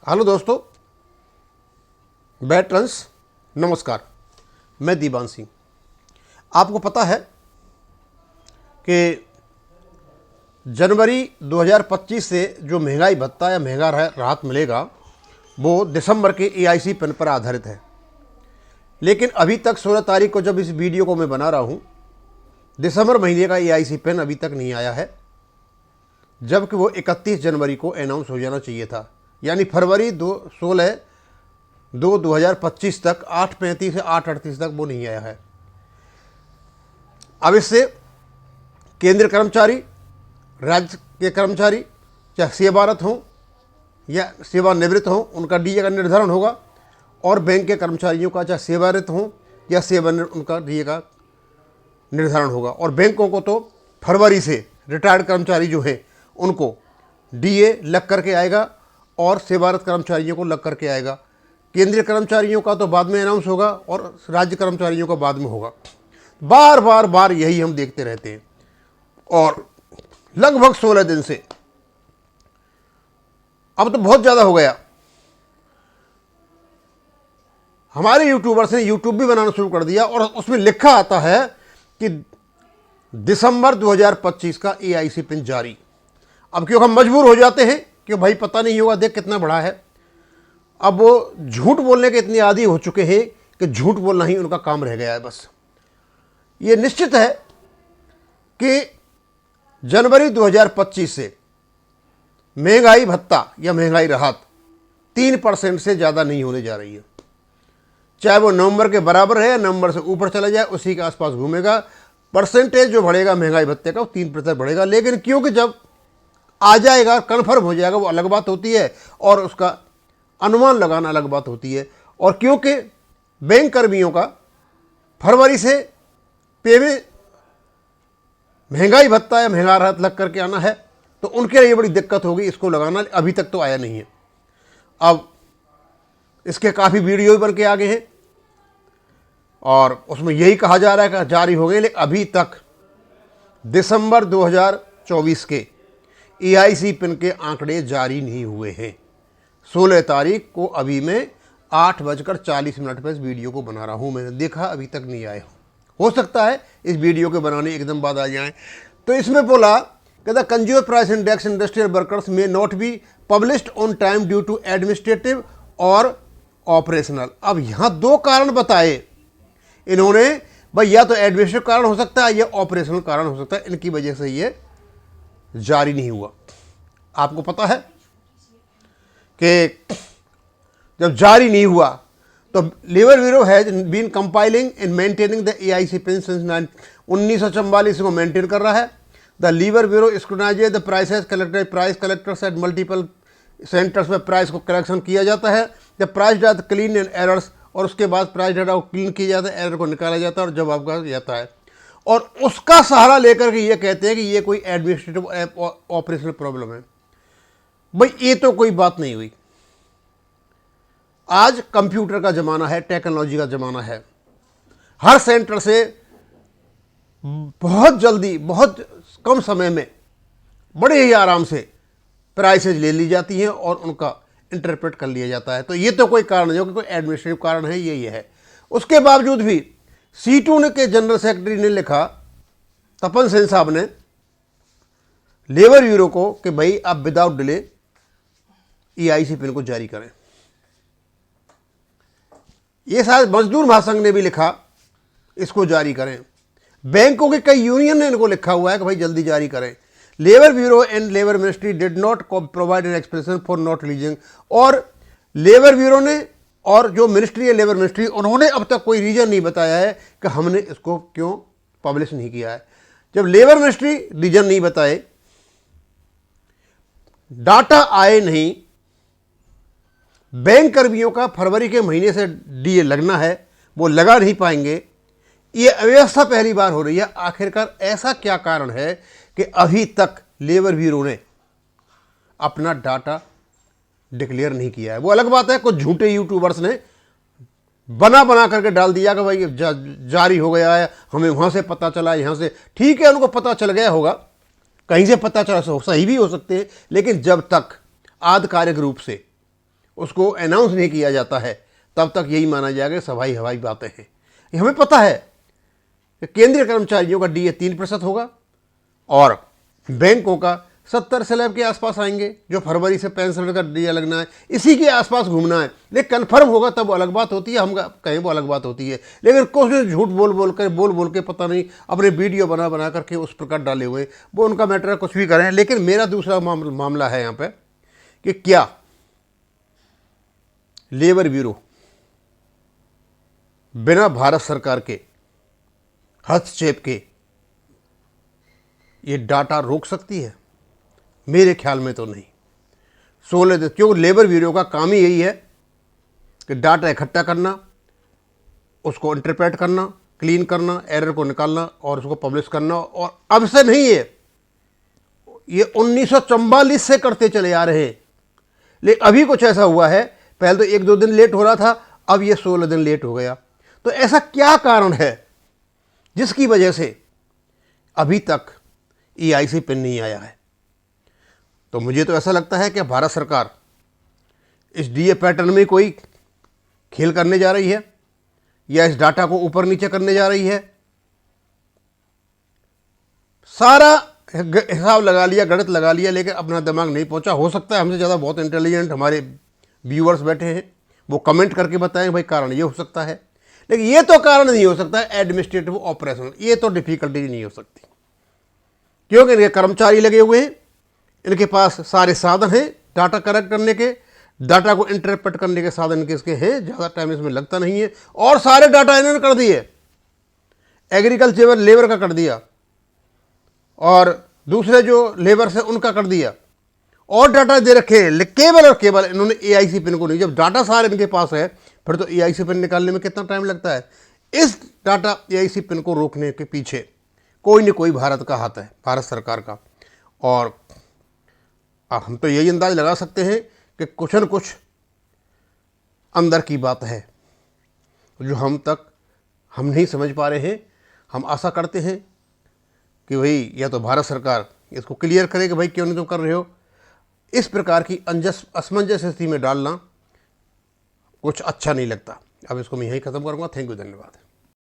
Hello दोस्तों, बैटरन्स नमस्कार। मैं दीवान सिंह। आपको पता है कि जनवरी 2025 से जो महंगाई भत्ता या महंगा राहत मिलेगा वो दिसंबर के एआईसी पेन पर आधारित है। लेकिन अभी तक 16 तारीख को जब इस वीडियो को मैं बना रहा हूँ, दिसंबर महीने का एआईसी पेन अभी तक नहीं आया है, जबकि वो 31 जनवरी को अनाउंस हो जाना चाहिए था। यानी फरवरी 2025 तक 8:35 से 8:38 तक वो नहीं आया है। अब इससे केंद्रीय कर्मचारी, राज्य के कर्मचारी, चाहे सेवारत हों या सेवानिवृत्त हों, उनका डीए का निर्धारण होगा, और बैंक के कर्मचारियों का चाहे सेवारत हों या सेवानिवृत्त, उनका डीए का निर्धारण होगा। और बैंकों को तो फरवरी से रिटायर्ड कर्मचारी जो हैं उनको डीए लग करके आएगा और सेवारत कर्मचारियों को लग करके आएगा। केंद्रीय कर्मचारियों का तो बाद में अनाउंस होगा और राज्य कर्मचारियों का बाद में होगा। बार यही हम देखते रहते हैं। और लगभग 16 दिन से, अब तो बहुत ज़्यादा हो गया, हमारे यूट्यूबर्स ने यूट्यूब भी बनाना शुरू कर दिया और उसमें लिखा आता है कि दिसंबर 2025 का एआईसी पिन जारी। अब क्योंकि हम मजबूर हो जाते हैं कि भाई पता नहीं होगा, देख कितना बड़ा है। अब वो झूठ बोलने के इतने आदी हो चुके हैं कि झूठ बोलना ही उनका काम रह गया है बस। ये निश्चित है कि जनवरी 2025 से महंगाई भत्ता या महंगाई राहत 3% से ज़्यादा नहीं होने जा रही है। चाहे वो नवंबर के बराबर है या नवंबर से ऊपर चला जाए, उसी के आसपास घूमेगा। परसेंटेज जो बढ़ेगा महंगाई भत्ते का वो 3% बढ़ेगा। लेकिन क्योंकि जब आ जाएगा, कन्फर्म हो जाएगा, वो अलग बात होती है, और उसका अनुमान लगाना अलग बात होती है। और क्योंकि बैंक कर्मियों का फरवरी से पे में महंगाई भत्ता या महंगा राहत लग करके आना है, तो उनके लिए बड़ी दिक्कत होगी इसको लगाना। अभी तक तो आया नहीं है। अब इसके काफ़ी वीडियो भी बन के आ गए हैं और उसमें यही कहा जा रहा है कि जारी हो गए, लेकिन अभी तक दिसंबर 2024 के एआईसी पिन के आंकड़े जारी नहीं हुए हैं। 16 तारीख को अभी मैं 8:40 पर इस वीडियो को बना रहा हूँ। मैंने देखा अभी तक नहीं आए। हो सकता है इस वीडियो के बनाने एकदम बाद आ जाएं। तो इसमें बोला कि the consumer price index industrial workers may not be published on time due to administrative और ऑपरेशनल। अब यहाँ दो कारण बताए इन्होंने, भाई या तो एडमिनिस्ट्रेटिव कारण हो सकता है या ऑपरेशनल कारण हो सकता है, इनकी वजह से ये जारी नहीं हुआ। आपको पता है कि जब जारी नहीं हुआ तो labour bureau has been compiling and maintaining the AIC pin since 1944 को मेंटेन कर रहा है। The labour bureau scrutinizes the prices collected, price collectors at multiple centres में प्राइस को कलेक्शन किया जाता है। The price data clean and errors, और उसके बाद प्राइस डाटा को क्लीन किया जाता है, एरर को निकाला जाता है और जवाब का जाता है। और उसका सहारा लेकर के ये कहते हैं कि ये कोई एडमिनिस्ट्रेटिव ऑपरेशनल प्रॉब्लम है। भाई ये तो कोई बात नहीं हुई। आज कंप्यूटर का ज़माना है, टेक्नोलॉजी का ज़माना है। हर सेंटर से बहुत जल्दी, बहुत कम समय में, बड़े ही आराम से प्राइसेज ले ली जाती हैं और उनका इंटरप्रेट कर लिया जाता है। तो ये तो कोई कारण नहीं, कोई एडमिनिस्ट्रेटिव कारण है, ये है। उसके बावजूद भी C2 के जनरल सेक्रेटरी ने लिखा, तपन सेन साहब ने, लेबर ब्यूरो को कि भाई आप विदाउट डिले एआईसी पिन को जारी करें। ये शायद मजदूर महासंघ ने भी लिखा इसको जारी करें। बैंकों के कई यूनियन ने इनको लिखा हुआ है कि भाई जल्दी जारी करें। Labour bureau and labour ministry did not provide an explanation for not releasing, और लेबर ब्यूरो ने और जो मिनिस्ट्री है लेबर मिनिस्ट्री, उन्होंने अब तक कोई रीजन नहीं बताया है कि हमने इसको क्यों पब्लिश नहीं किया है। जब लेबर मिनिस्ट्री रीजन नहीं बताए, डाटा आए नहीं, बैंक कर्मियों का फरवरी के महीने से डीए लगना है, वो लगा नहीं पाएंगे, ये अव्यवस्था पहली बार हो रही है। आखिरकार ऐसा क्या कारण है कि अभी तक लेबर ब्यूरो ने अपना डाटा डिक्लेयर नहीं किया है? वो अलग बात है, कुछ झूठे यूट्यूबर्स ने बना करके डाल दिया कि भाई जारी हो गया है, हमें वहाँ से पता चला, यहाँ से। ठीक है, उनको पता चल गया होगा, कहीं से पता चला, सही भी हो सकते हैं, लेकिन जब तक आधिकारिक रूप से उसको अनाउंस नहीं किया जाता है तब तक यही माना जाएगा सफाई हवाई बातें हैं। ये हमें पता है कि केंद्रीय कर्मचारियों का डीए 3% होगा और बैंकों का 70 स्लैब के आसपास आएंगे, जो फरवरी से 65 का डीए लगना है, इसी के आसपास घूमना है। लेकिन कन्फर्म होगा तब अलग बात होती है, हम कहें वो अलग बात होती है। लेकिन कुछ झूठ बोल के पता नहीं अपने वीडियो बना करके उस प्रकार डाले हुए, वो उनका मैटर है, कुछ भी करें। लेकिन मेरा दूसरा मामला है यहाँ पे कि क्या लेबर ब्यूरो बिना भारत सरकार के हस्तक्षेप के ये डाटा रोक सकती है? मेरे ख्याल में तो नहीं। 16 दिन, क्योंकि लेबर ब्यूरो का काम ही यही है कि डाटा इकट्ठा करना, उसको इंटरप्रेट करना, क्लीन करना, एरर को निकालना और उसको पब्लिश करना। और अब से नहीं है, ये 1944 से करते चले आ रहे हैं। लेकिन अभी कुछ ऐसा हुआ है, पहले तो 1-2 दिन लेट हो रहा था, अब ये 16 दिन लेट हो गया। तो ऐसा क्या कारण है जिसकी वजह से अभी तक EIC पिन नहीं आया है? तो मुझे तो ऐसा लगता है कि भारत सरकार इस डीए पैटर्न में कोई खेल करने जा रही है या इस डाटा को ऊपर नीचे करने जा रही है। सारा हिसाब लगा लिया, गणित लगा लिया, लेकिन अपना दिमाग नहीं पहुंचा। हो सकता है हमसे ज़्यादा बहुत इंटेलिजेंट हमारे व्यूअर्स बैठे हैं, वो कमेंट करके बताएं भाई कारण ये हो सकता है। लेकिन ये तो कारण नहीं हो सकता है एडमिनिस्ट्रेटिव ऑपरेशन, ये तो डिफिकल्टी नहीं हो सकती, क्योंकि इनके कर्मचारी लगे हुए हैं, इनके पास सारे साधन हैं डाटा कलेक्ट करने के, डाटा को इंटरप्रेट करने के साधन किसके हैं, ज़्यादा टाइम इसमें लगता नहीं है। और सारे डाटा इन्होंने कर दिए, एग्रीकल्चर लेबर का कर दिया और दूसरे जो लेबर से उनका कर दिया, और डाटा दे रखे हैं केवल और केवल इन्होंने EIC पिन को नहीं। जब डाटा सारे इनके पास है फिर तो EIC पिन निकालने में कितना टाइम लगता है। इस डाटा EIC पिन को रोकने के पीछे कोई न कोई भारत का हाथ है, भारत सरकार का। और हम तो यही अंदाज लगा सकते हैं कि कुछ न कुछ अंदर की बात है जो हम नहीं समझ पा रहे हैं। हम आशा करते हैं कि भाई या तो भारत सरकार इसको क्लियर करे कि भाई क्यों नहीं तुम कर रहे हो। इस प्रकार की असमंजस स्थिति में डालना कुछ अच्छा नहीं लगता। अब इसको मैं यहीं ख़त्म करूँगा। थैंक यू, धन्यवाद।